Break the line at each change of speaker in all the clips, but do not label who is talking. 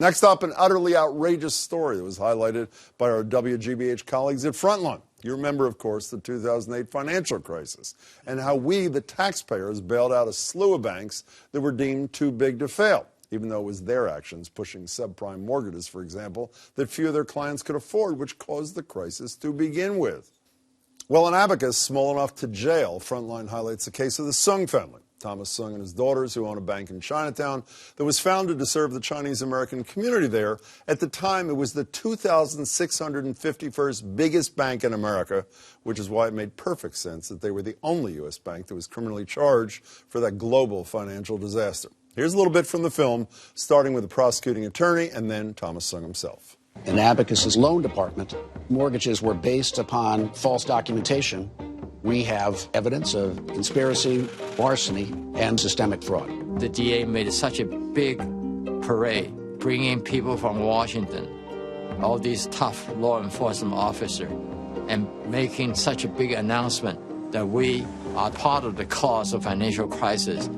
Next up, an utterly outrageous story that was highlighted by our WGBH colleagues at Frontline. You remember, of course, the 2008 financial crisis and how we, the taxpayers, bailed out a slew of banks that were deemed too big to fail, even though it was their actions pushing subprime mortgages, for example, that few of their clients could afford, which caused the crisis to begin with. Well, an Abacus small enough to jail, Frontline highlights the case of the Sung family. Thomas Sung and his daughters, who own a bank in Chinatown that was founded to serve the Chinese-American community there. At the time, it was the 2,651st biggest bank in America, which is why it made perfect sense that they were the only U.S. bank that was criminally charged for that global financial disaster. Here's a little bit from the film, starting with the prosecuting attorney and then Thomas Sung himself.
In Abacus's loan department, mortgages were based upon false documentation. We have evidence of conspiracy, larceny, and systemic fraud.
The DA made such a big parade, bringing people from Washington, all these tough law enforcement officers, and making such a big announcement that we are part of the cause of financial crisis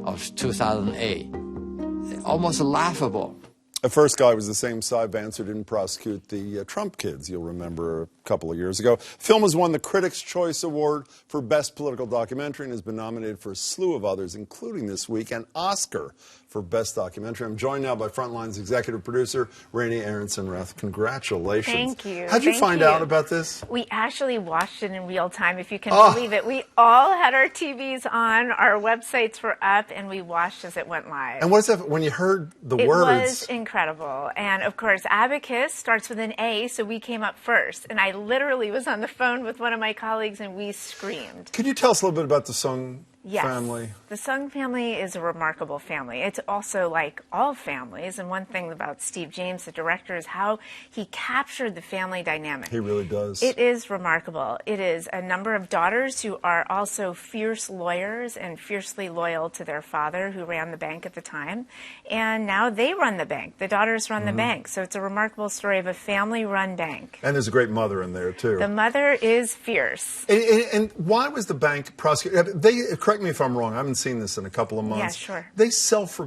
of 2008. Almost laughable.
The first guy was the same Cy Vance who didn't prosecute the Trump kids, you'll remember a couple of years ago. Film has won the Critics' Choice Award for Best Political Documentary and has been nominated for a slew of others, including this week an Oscar for Best Documentary. I'm joined now by Frontline's executive producer, Raney Aronson-Rath. Congratulations.
Thank you.
How'd you find out about this?
We actually watched it in real time, if you can believe it. We all had our TVs on, our websites were up, and we watched as it went live.
And what is that, when you heard the words?
It was incredible. And of course, Abacus starts with an A, so we came up first. And I literally was on the phone with one of my colleagues, and we screamed.
Could you tell us a little bit about the Sung family?
The Sung family is a remarkable family. It's also like all families, and one thing about Steve James, the director, is how he captured the family dynamic.
He really does.
It is remarkable. It is a number of daughters who are also fierce lawyers and fiercely loyal to their father, who ran the bank at the time, and now they run the bank. The daughters run the bank, so it's a remarkable story of a family-run bank.
And there's a great mother in there, too.
The mother is fierce.
And why was the bank prosecuted? Correct me if I'm wrong. I haven't seen this in a couple of months.
Yeah, sure.
They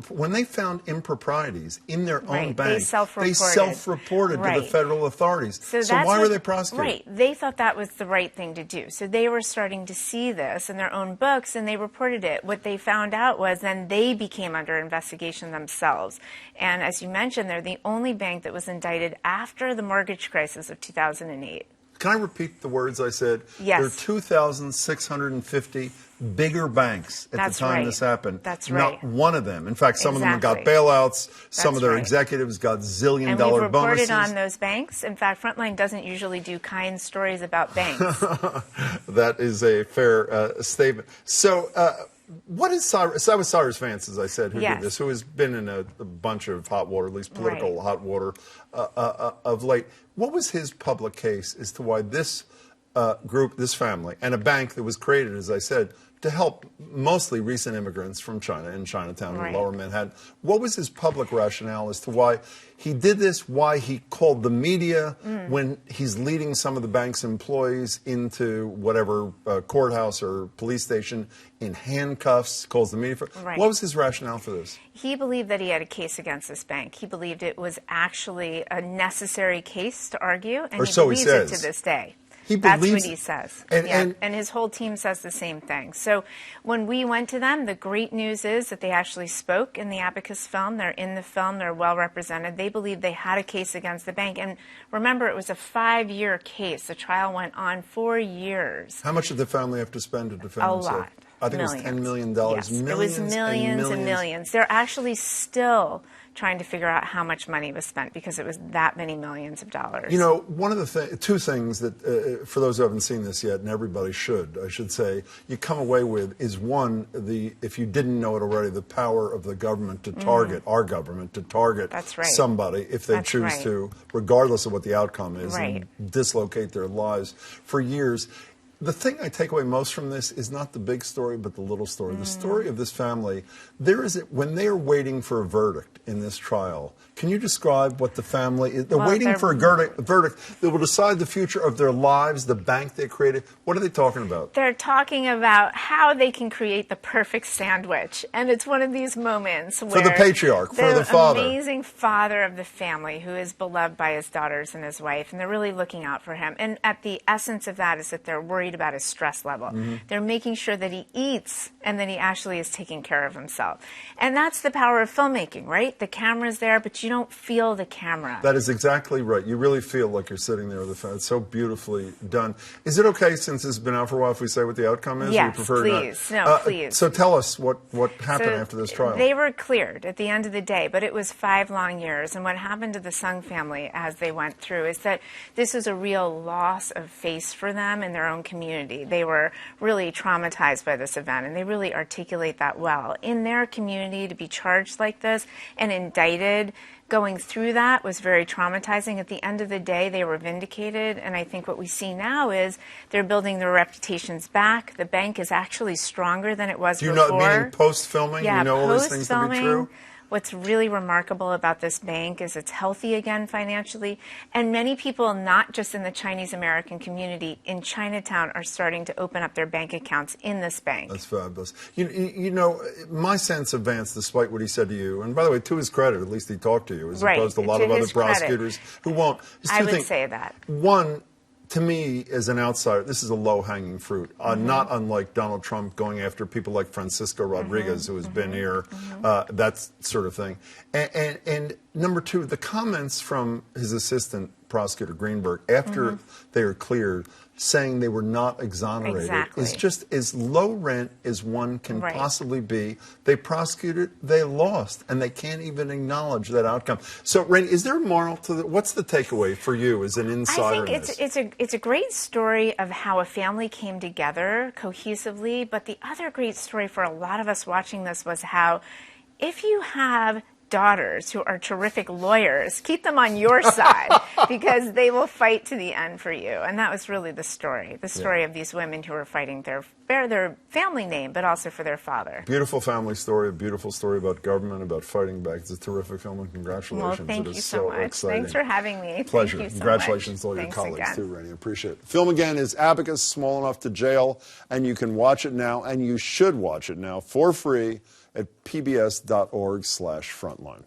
when they found improprieties in their own bank,
they self-reported
to the federal authorities. So why were they prosecuted?
Right. They thought that was the right thing to do. So they were starting to see this in their own books, and they reported it. What they found out was then they became under investigation themselves. And as you mentioned, they're the only bank that was indicted after the mortgage crisis of 2008.
Can I repeat the words I said?
Yes.
There are 2,650 bigger banks at the time this happened.
That's right.
Not one of them. In fact, some of them got bailouts. Some of their executives got zillion-dollar bonuses.
And we've reported on those banks. In fact, Frontline doesn't usually do kind stories about banks.
That is a fair statement. So what is Cyrus? That was Cyrus Vance, as I said, who did this, who has been in a bunch of hot water, at least political hot water, of late. What was his public case as to why this group, this family, and a bank that was created, as I said, to help mostly recent immigrants from China in Chinatown and Lower Manhattan, what was his public rationale as to why he did this, why he called the media when he's leading some of the bank's employees into whatever courthouse or police station in handcuffs, calls the media for... What was his rationale for this?
He believed that he had a case against this bank. He believed it was actually a necessary case to argue, and he believes it to this day. That's what he says. And his whole team says the same thing. So when we went to them, the great news is that they actually spoke in the Abacus film. They're in the film. They're well represented. They believe they had a case against the bank. And remember, it was a 5-year case. The trial went on 4 years.
How much did the family have to spend to defend themselves?
A lot.
I think it was $10 million.
Yes, it was millions and millions. They're actually still trying to figure out how much money was spent because it was that many millions of dollars.
You know, one of the two things that, for those who haven't seen this yet, and everybody should, I should say, you come away with is one, if you didn't know it already, the power of the government to target, our government, to target somebody if they choose to, regardless of what the outcome is, and dislocate their lives for years. the thing I take away most from this is not the big story, but the little story. The story of this family, when they are waiting for a verdict in this trial, can you describe what the family is? They're waiting for a verdict that will decide the future of their lives, the bank they created. What are they talking about?
They're talking about how they can create the perfect sandwich. And it's one of these moments where...
For the patriarch, for the father.
The amazing father of the family who is beloved by his daughters and his wife, and they're really looking out for him. And at the essence of that is that they're worried about his stress level. They're making sure that he eats and that he actually is taking care of himself. And that's the power of filmmaking, right? The camera's there, but you don't feel the camera.
That is exactly right. You really feel like you're sitting there with the family. It's so beautifully done. Is it okay, since it's been out for a while, if we say what the outcome is?
Yes, please. No, please.
So tell us what happened after this trial.
They were cleared at the end of the day, but it was 5 long years. And what happened to the Sung family as they went through is that this was a real loss of face for them in their own community. They were really traumatized by this event, and they really articulate that well. In their community, to be charged like this and indicted, going through that was very traumatizing. At the end of the day, they were vindicated, and I think what we see now is they're building their reputations back. The bank is actually stronger than it was before.
Meaning post-filming?
Yeah,
you know all those things to be true?
What's really remarkable about this bank is it's healthy again financially, and many people, not just in the Chinese American community, in Chinatown are starting to open up their bank accounts in this bank.
That's fabulous. You know, my sense of Vance, despite what he said to you, and by the way, to his credit, at least he talked to you, as opposed to a lot of other prosecutors who won't.
I would say that.
One, to me, as an outsider, this is a low-hanging fruit, not unlike Donald Trump going after people like Francisco Rodriguez, who has been here, that sort of thing. And number two, the comments from his assistant prosecutor, Greenberg, after they are cleared, saying they were not exonerated, is just as low rent as one can possibly be. They prosecuted, they lost, and they can't even acknowledge that outcome. So, Raney, is there a moral to what's the takeaway for you as an insider?
I think it's a great story of how a family came together cohesively, but the other great story for a lot of us watching this was how if you have daughters who are terrific lawyers, keep them on your side, because they will fight to the end for you. And that was really the story of these women who were fighting their family name, but also for their father.
Beautiful family story, a beautiful story about government, about fighting back. It's a terrific film, and congratulations.
Well, thank you
so
much.
Exciting.
Thanks for having me.
Pleasure.
Thank you so
Congratulations
much.
to all your
Thanks
colleagues,
again.
too, Raney. Appreciate it. Film again is Abacus, Small Enough to Jail, and you can watch it now, and you should watch it now for free at pbs.org/frontline.